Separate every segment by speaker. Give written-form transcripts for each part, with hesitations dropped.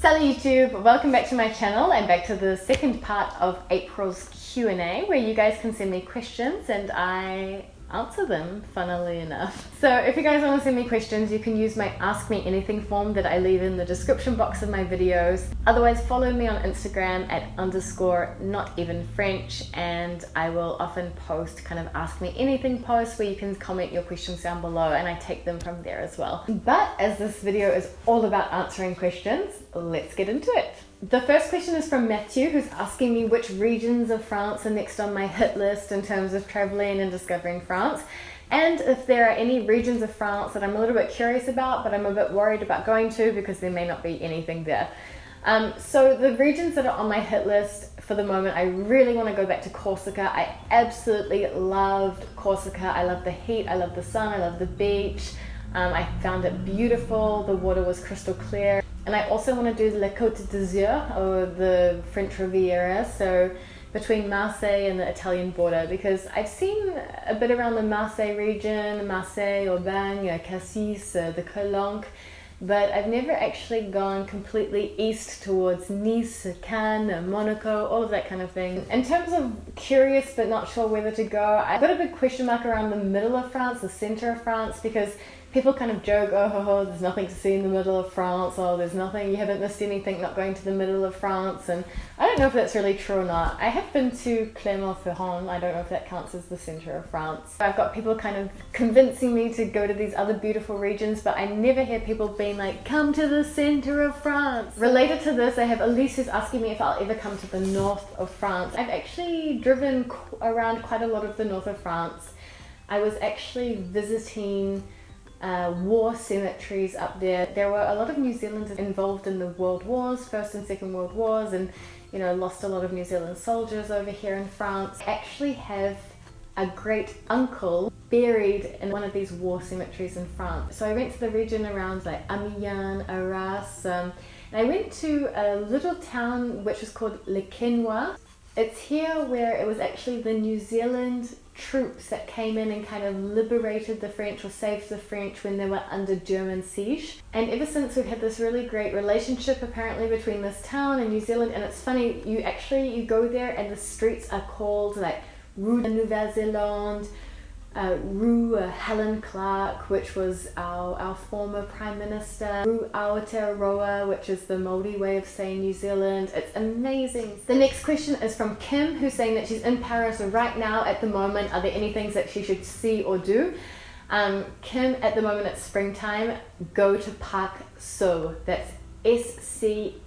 Speaker 1: Salut YouTube, welcome back to my channel and back to the second part of April's Q&A where you guys can send me questions and I answer them, funnily enough. So if you guys want to send me questions, you can use my Ask Me Anything form that I leave in the description box of my videos. Otherwise, follow me on Instagram at _notevenfrench, and I will often post kind of Ask Me Anything posts where you can comment your questions down below and I take them from there as well. But as this video is all about answering questions, let's get into it. The first question is from Matthew, who's asking me which regions of France are next on my hit list in terms of traveling and discovering France, and if there are any regions of France that I'm a little bit curious about but I'm a bit worried about going to because there may not be anything there. So the regions that are on my hit list for the moment, I really want to go back to Corsica. I absolutely loved Corsica. I love the heat, I love the sun, I love the beach. I found it beautiful, the water was crystal clear. And I also want to do La Côte d'Azur, or the French Riviera, so between Marseille and the Italian border, because I've seen a bit around the Marseille region, Marseille, Aubagne, Cassis, the Calanque, but I've never actually gone completely east towards Nice, Cannes, Monaco, all of that kind of thing. In terms of curious but not sure whether to go, I've got a big question mark around the middle of France, the center of France, because people kind of joke, oh, there's nothing to see in the middle of France, oh, there's nothing, you haven't missed anything not going to the middle of France, and I don't know if that's really true or not. I have been to Clermont-Ferrand, I don't know if that counts as the center of France. I've got people kind of convincing me to go to these other beautiful regions, but I never hear people being like, come to the center of France. Related to this, I have Elise who's asking me if I'll ever come to the north of France. I've actually driven around quite a lot of the north of France. I was actually visiting war cemeteries up there. There were a lot of New Zealanders involved in the World Wars, First and Second World Wars, and lost a lot of New Zealand soldiers over here in France. I actually have a great uncle buried in one of these war cemeteries in France. So I went to the region around like Amiens, Arras, and I went to a little town which is called Le Quesnoy. It's here where it was actually the New Zealand troops that came in and kind of liberated the French or saved the French when they were under German siege. And ever since, we've had this really great relationship apparently between this town and New Zealand. And it's funny, you go there and the streets are called like Rue de Nouvelle-Zélande, Rue Helen Clark, which was our former Prime Minister, Rue Aotearoa, which is the Māori way of saying New Zealand. It's amazing. The next question is from Kim, who's saying that she's in Paris right now at the moment. Are there any things that she should see or do? Kim, at the moment it's springtime, go to Parc Sceaux. That's S-C-E-A-U-X.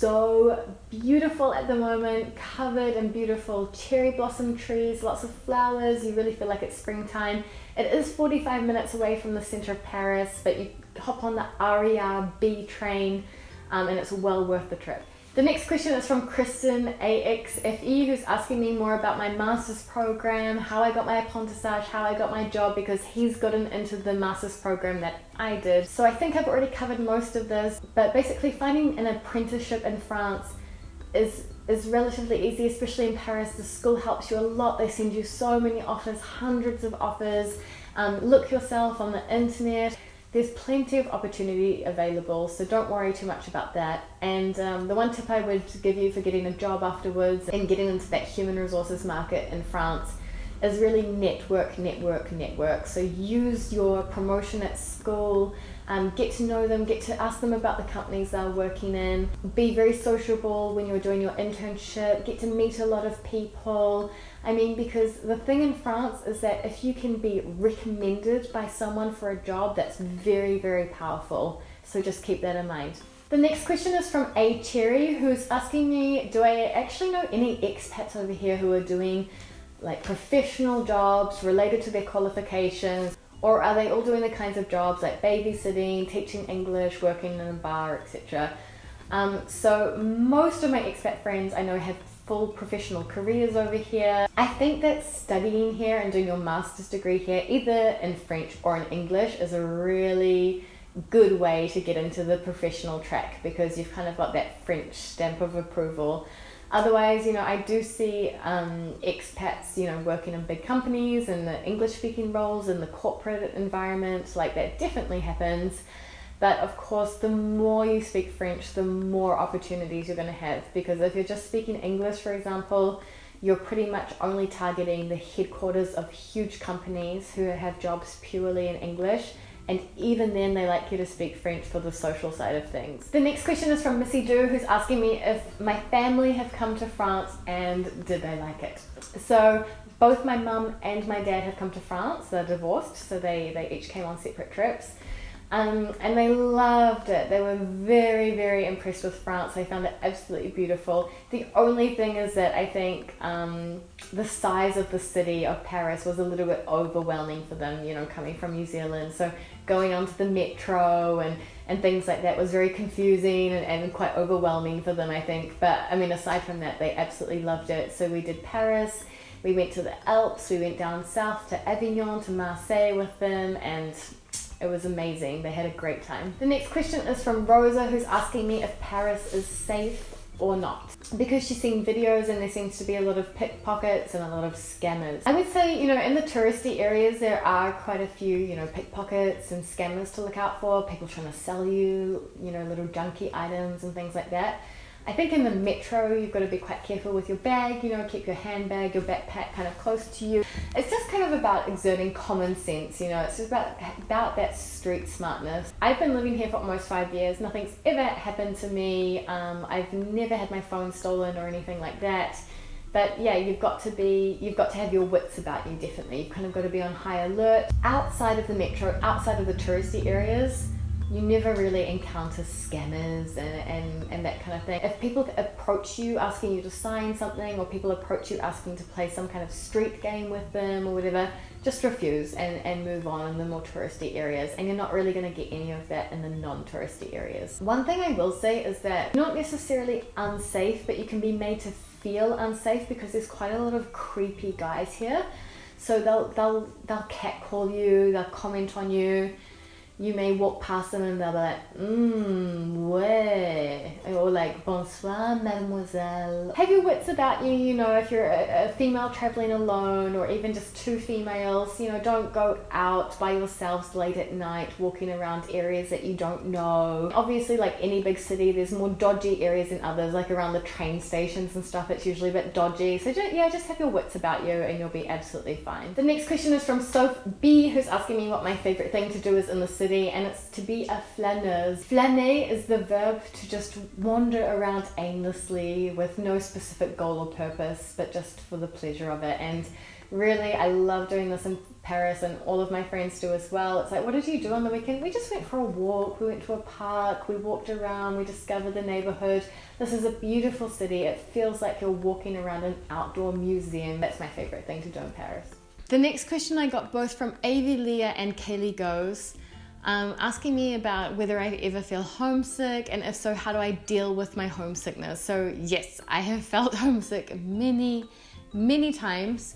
Speaker 1: So beautiful at the moment, covered in beautiful cherry blossom trees, lots of flowers. You really feel like it's springtime. It is 45 minutes away from the center of Paris, but you hop on the RER B train and it's well worth the trip. The next question is from Kristen AXFE, who's asking me more about my master's program, how I got my apprentissage, how I got my job, because he's gotten into the master's program that I did. So I think I've already covered most of this, but basically finding an apprenticeship in France is relatively easy, especially in Paris. The school helps you a lot. They send you so many offers, hundreds of offers. Look yourself on the internet. There's plenty of opportunity available, so don't worry too much about that. And the one tip I would give you for getting a job afterwards and getting into that human resources market in France is really network. So use your promotion at school, get to know them, get to ask them about the companies they're working in, be very sociable when you're doing your internship, get to meet a lot of people. I mean, because the thing in France is that if you can be recommended by someone for a job, that's very, very powerful. So just keep that in mind. The next question is from A Cherry, who's asking me, do I actually know any expats over here who are doing like professional jobs related to their qualifications, or are they all doing the kinds of jobs like babysitting, teaching English, working in a bar, etc.? So most of my expat friends I know have full professional careers over here. I think that studying here and doing your master's degree here, either in French or in English, is a really good way to get into the professional track, because you've kind of got that French stamp of approval. Otherwise, I do see expats, working in big companies and the English speaking roles in the corporate environment. Like, that definitely happens. But of course, the more you speak French, the more opportunities you're going to have. Because if you're just speaking English, for example, you're pretty much only targeting the headquarters of huge companies who have jobs purely in English. And even then, they like you to speak French for the social side of things. The next question is from Missy Ju, who's asking me if my family have come to France and did they like it. So both my mum and my dad have come to France. They're divorced, so they each came on separate trips. And they loved it. They were very, very impressed with France. They found it absolutely beautiful. The only thing is that I think the size of the city of Paris was a little bit overwhelming for them, you know, coming from New Zealand. So going onto the metro and things like that was very confusing and quite overwhelming for them, I think. But I mean, aside from that, they absolutely loved it. So we did Paris. We went to the Alps. We went down south to Avignon, to Marseille with them, and it was amazing. They had a great time. The next question is from Rosa, who's asking me if Paris is safe or not. Because she's seen videos and there seems to be a lot of pickpockets and a lot of scammers. I would say, you know, in the touristy areas, there are quite a few, you know, pickpockets and scammers to look out for. People trying to sell you, you know, little junky items and things like that. I think in the metro, you've got to be quite careful with your bag, you know, keep your handbag, your backpack kind of close to you. It's just kind of about exerting common sense, you know, it's just about that street smartness. I've been living here for almost 5 years. Nothing's ever happened to me. I've never had my phone stolen or anything like that. But yeah, you've got to have your wits about you, definitely. You've kind of got to be on high alert. Outside of the metro, outside of the touristy areas, you never really encounter scammers and that kind of thing. If people approach you asking you to sign something, or people approach you asking to play some kind of street game with them or whatever, just refuse and move on in the more touristy areas. And you're not really going to get any of that in the non-touristy areas. One thing I will say is that not necessarily unsafe, but you can be made to feel unsafe because there's quite a lot of creepy guys here. So they'll catcall you, they'll comment on you. You may walk past them and they'll be like, ouais, or like, bonsoir, mademoiselle. Have your wits about you, you know, if you're a female traveling alone, or even just two females, you know, don't go out by yourselves late at night, walking around areas that you don't know. Obviously, like any big city, there's more dodgy areas than others, like around the train stations and stuff, it's usually a bit dodgy. So just have your wits about you and you'll be absolutely fine. The next question is from Soph B, who's asking me what my favorite thing to do is in the city. And it's to be a flâneuse. Flâner is the verb to just wander around aimlessly with no specific goal or purpose, but just for the pleasure of it. And really, I love doing this in Paris, and all of my friends do as well. It's like, what did you do on the weekend? We just went for a walk, we went to a park, we walked around, we discovered the neighborhood. This is a beautiful city. It feels like you're walking around an outdoor museum. That's my favorite thing to do in Paris. The next question I got both from Avi Leah and Kaylee Goes, asking me about whether I ever feel homesick, and if so, how do I deal with my homesickness. So yes, I have felt homesick many times,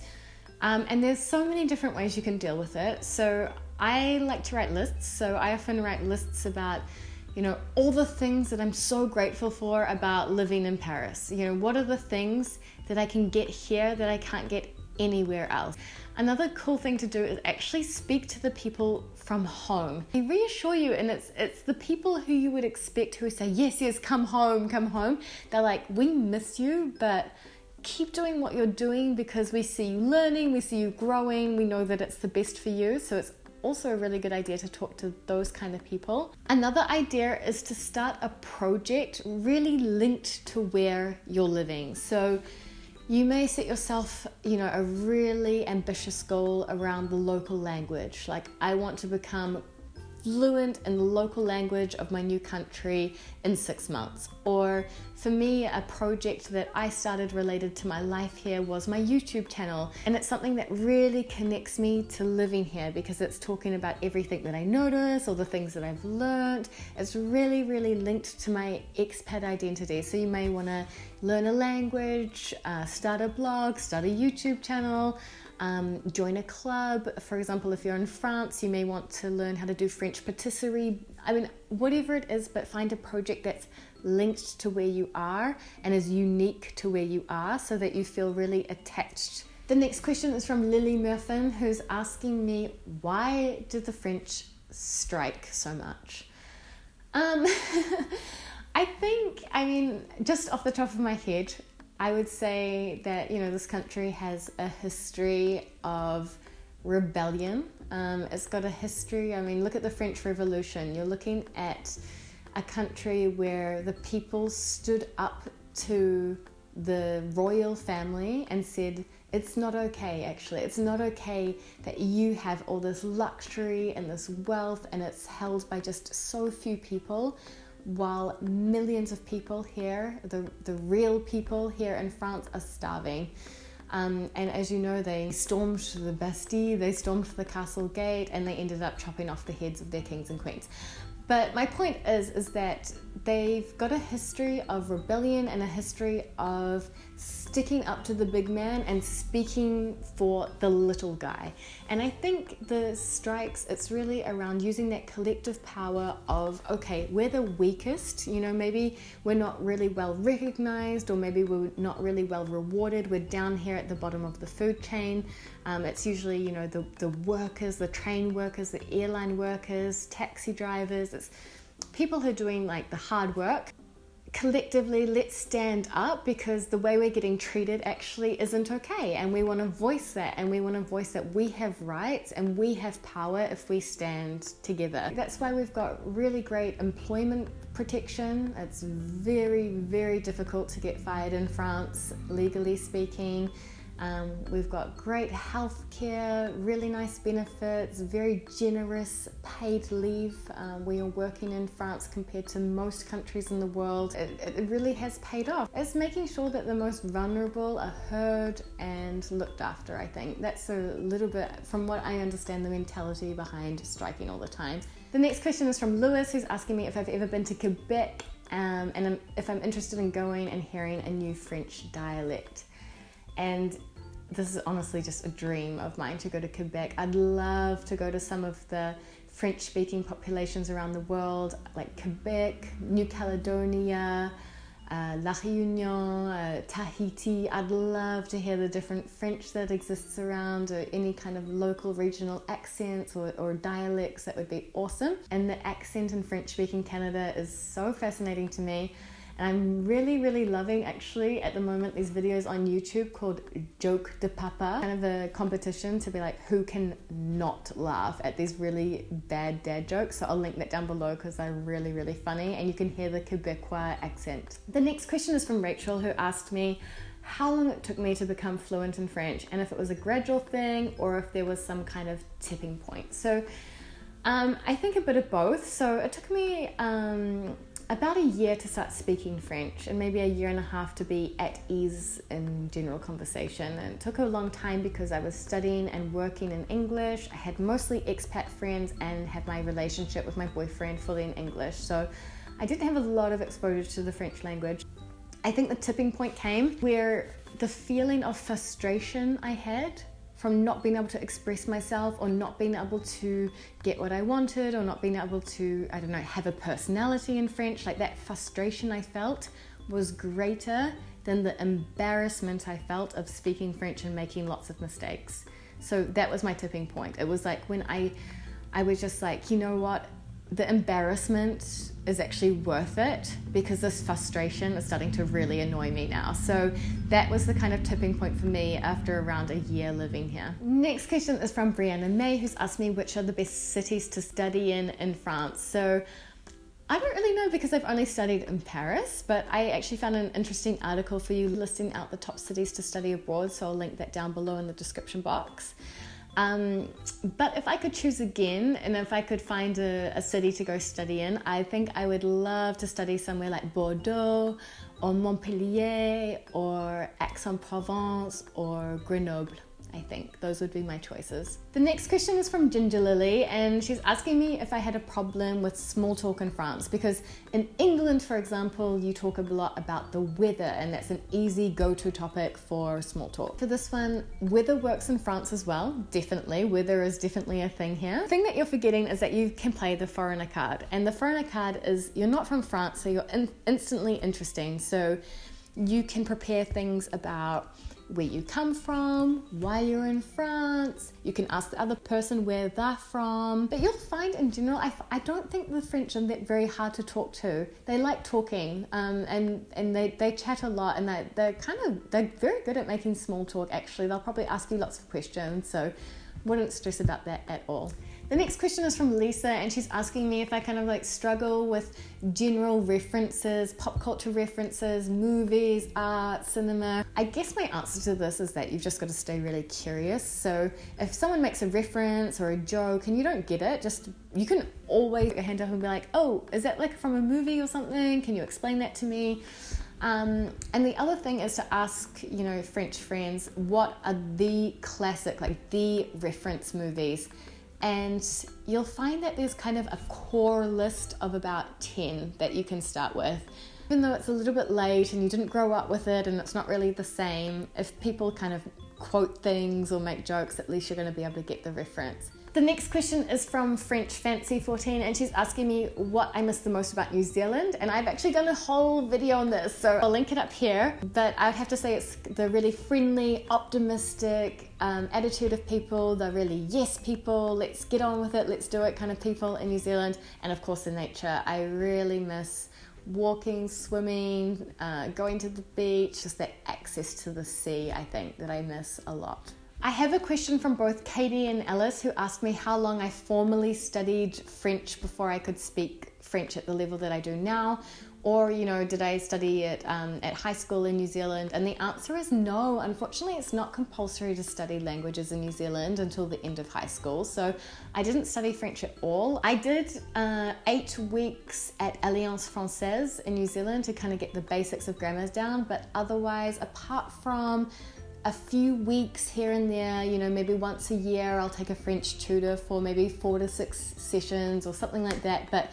Speaker 1: and there's so many different ways you can deal with it. So I like to write lists. So I often write lists about, you know, all the things that I'm so grateful for about living in Paris. You know, what are the things that I can get here that I can't get anywhere else. Another cool thing to do is actually speak to the people from home. They reassure you, and it's the people who you would expect who say, yes, come home. They're like, we miss you, but keep doing what you're doing because we see you learning, we see you growing, we know that it's the best for you. So it's also a really good idea to talk to those kind of people. Another idea is to start a project really linked to where you're living. So you may set yourself, you know, a really ambitious goal around the local language. Like, I want to become fluent in the local language of my new country in 6 months. Or for me, a project that I started related to my life here was my YouTube channel. And it's something that really connects me to living here because it's talking about everything that I notice or the things that I've learned. It's really, really linked to my expat identity. So you may want to learn a language, start a blog, start a YouTube channel, join a club. For example, if you're in France, you may want to learn how to do French patisserie. I mean, whatever it is, but find a project that's linked to where you are and is unique to where you are so that you feel really attached. The next question is from Lily Murphin, who's asking me, why did the French strike so much? Um, I mean, just off the top of my head, I would say that, this country has a history of rebellion. It's got a history, look at the French Revolution. You're looking at a country where the people stood up to the royal family and said, it's not okay, actually. It's not okay that you have all this luxury and this wealth and it's held by just so few people, while millions of people here, the real people here in France, are starving. And as you know, they stormed the Bastille, they stormed the castle gate, and they ended up chopping off the heads of their kings and queens. But my point is that they've got a history of rebellion and a history of sticking up to the big man and speaking for the little guy. And I think the strikes, it's really around using that collective power of, okay, we're the weakest, maybe we're not really well recognized, or maybe we're not really well rewarded. We're down here at the bottom of the food chain. It's usually, the workers, the train workers, the airline workers, taxi drivers. It's people who are doing like the hard work. Collectively, let's stand up, because the way we're getting treated actually isn't okay, and we want to voice that, and we want to voice that we have rights and we have power if we stand together. That's why we've got really great employment protection. It's very, very difficult to get fired in France, legally speaking. We've got great health care, really nice benefits, very generous paid leave when you're working in France compared to most countries in the world. It really has paid off. It's making sure that the most vulnerable are heard and looked after, I think. That's a little bit, from what I understand, the mentality behind striking all the time. The next question is from Lewis, who's asking me if I've ever been to Quebec and if I'm interested in going and hearing a new French dialect. And this is honestly just a dream of mine, to go to Quebec. I'd love to go to some of the French-speaking populations around the world, like Quebec, New Caledonia, La Réunion, Tahiti. I'd love to hear the different French that exists around, or any kind of local regional accents or dialects. That would be awesome. And the accent in French-speaking Canada is so fascinating to me. And I'm really, really loving, actually, at the moment, these videos on YouTube called Joke de Papa, kind of a competition to be like, who can not laugh at these really bad dad jokes. So I'll link that down below, because they're really, really funny, and you can hear the Quebecois accent. The next question is from Rachel, who asked me how long it took me to become fluent in French, and if it was a gradual thing or if there was some kind of tipping point. So I think a bit of both. So it took me about a year to start speaking French, and maybe a year and a half to be at ease in general conversation. And it took a long time because I was studying and working in English. I had mostly expat friends and had my relationship with my boyfriend fully in English. So I didn't have a lot of exposure to the French language. I think the tipping point came where the feeling of frustration I had from not being able to express myself, or not being able to get what I wanted, or not being able to, have a personality in French, like that frustration I felt was greater than the embarrassment I felt of speaking French and making lots of mistakes. So that was my tipping point. It was like when I was just like, you know what? The embarrassment is actually worth it, because this frustration is starting to really annoy me now. So that was the kind of tipping point for me after around a year living here. Next question is from Brianna May, who's asked me which are the best cities to study in France. So I don't really know, because I've only studied in Paris, but I actually found an interesting article for you listing out the top cities to study abroad. So I'll link that down below in the description box. But if I could choose again, and if I could find a city to go study in, I think I would love to study somewhere like Bordeaux or Montpellier or Aix-en-Provence or Grenoble. I think those would be my choices. The next question is from Ginger Lily, and she's asking me if I had a problem with small talk in France, because in England, for example, you talk a lot about the weather, and that's an easy go-to topic for small talk. For this one, weather works in France as well, definitely. Weather is definitely a thing here. The thing that you're forgetting is that you can play the foreigner card, and the foreigner card is you're not from France, so you're instantly interesting. So you can prepare things about where you come from, why you're in France. You can ask the other person where they're from. But you'll find in general, I don't think the French are that very hard to talk to. They like talking, and they chat a lot, and they're very good at making small talk actually. They'll probably ask you lots of questions, so wouldn't stress about that at all. The next question is from Lisa, and she's asking me if I kind of like struggle with general references, pop culture references, movies, art, cinema. I guess my answer to this is that you've just got to stay really curious. So if someone makes a reference or a joke and you don't get it, you can always put your hand up and be like, oh, is that like from a movie or something? Can you explain that to me? And the other thing is to ask, French friends, what are the classic, like the reference movies? And you'll find that there's kind of a core list of about 10 that you can start with. Even though it's a little bit late and you didn't grow up with it and it's not really the same, if people kind of quote things or make jokes, at least you're going to be able to get the reference. The next question is from French Fancy 14, and she's asking me what I miss the most about New Zealand, and I've actually done a whole video on this, so I'll link it up here. But I'd have to say it's the really friendly, optimistic attitude of people, the really yes people, let's get on with it, let's do it kind of people in New Zealand, and of course the nature. I really miss walking, swimming, going to the beach, just that access to the sea, I think that I miss a lot. I have a question from both Katie and Alice, who asked me how long I formally studied French before I could speak French at the level that I do now, or did I study it at high school in New Zealand? And the answer is no. Unfortunately, it's not compulsory to study languages in New Zealand until the end of high school, so I didn't study French at all. I did 8 weeks at Alliance Française in New Zealand to kind of get the basics of grammars down, but otherwise, apart from a few weeks here and there, maybe once a year I'll take a French tutor for maybe 4 to 6 sessions or something like that, but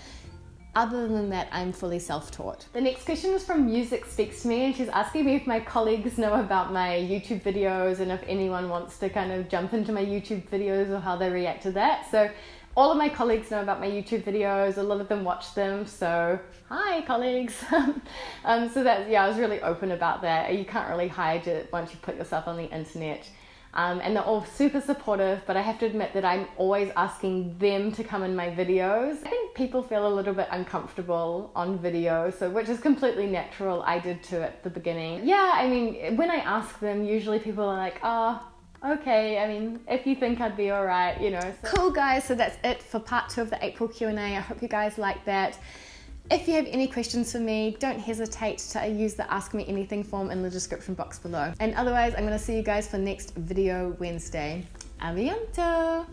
Speaker 1: other than that, I'm fully self-taught. The next question is from Music Speaks to Me, and she's asking me if my colleagues know about my YouTube videos and if anyone wants to kind of jump into my YouTube videos or how they react to that. So all of my colleagues know about my YouTube videos, a lot of them watch them, so hi colleagues. So that's, I was really open about that. You can't really hide it once you put yourself on the internet. And they're all super supportive, but I have to admit that I'm always asking them to come in my videos. I think people feel a little bit uncomfortable on video, which is completely natural. I did too at the beginning. When I ask them, usually people are like, oh, okay, if you think I'd be alright, So. Cool guys, so that's it for part 2 of the April Q&A. I hope you guys like that. If you have any questions for me, don't hesitate to use the Ask Me Anything form in the description box below. And otherwise, I'm going to see you guys for next video Wednesday. A bientôt!